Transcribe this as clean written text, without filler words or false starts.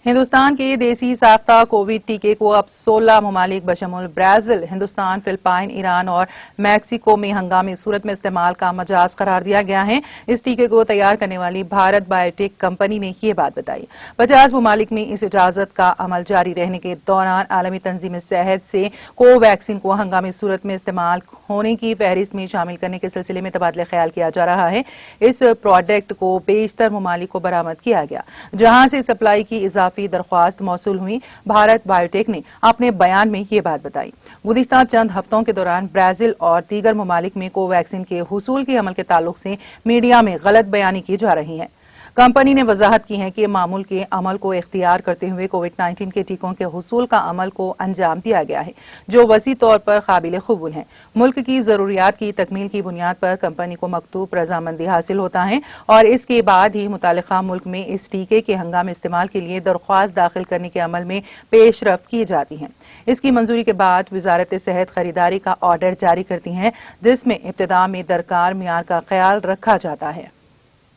ہندوستان کے دیسی ساختہ کووڈ ٹیکے کو اب 16 ممالک بشمول برازیل، ہندوستان، فلپائن، ایران اور میکسیکو میں ہنگامی صورت میں استعمال کا مجاز قرار دیا گیا ہے۔ اس ٹیکے کو تیار کرنے والی بھارت بائیو ٹیک کمپنی نے یہ بات بتائی۔ 50 ممالک میں اس اجازت کا عمل جاری رہنے کے دوران عالمی تنظیم صحت سے کو ویکسین کو ہنگامی صورت میں استعمال ہونے کی فہرست میں شامل کرنے کے سلسلے میں تبادلہ خیال کیا جا رہا ہے۔ اس پروڈکٹ کو بیشتر ممالک کو برآمد کیا گیا جہاں سے سپلائی کی اضافی درخواست موصول ہوئی۔ بھارت بائیو ٹیک نے اپنے بیان میں یہ بات بتائی۔ گزشتہ چند ہفتوں کے دوران برازیل اور دیگر ممالک میں کو ویکسین کے حصول کے عمل کے تعلق سے میڈیا میں غلط بیانی کی جا رہی ہے۔ کمپنی نے وضاحت کی ہے کہ معمول کے عمل کو اختیار کرتے ہوئے کووڈ-19 کے ٹیکوں کے حصول کا عمل کو انجام دیا گیا ہے جو وسیع طور پر قابل قبول ہے۔ ملک کی ضروریات کی تکمیل کی بنیاد پر کمپنی کو مکتوب رضامندی حاصل ہوتا ہے اور اس کے بعد ہی متعلقہ ملک میں اس ٹیکے کے ہنگامی استعمال کے لیے درخواست داخل کرنے کے عمل میں پیش رفت کی جاتی ہے۔ اس کی منظوری کے بعد وزارت صحت خریداری کا آرڈر جاری کرتی ہے جس میں ابتدا میں درکار معیار کا خیال رکھا جاتا ہے۔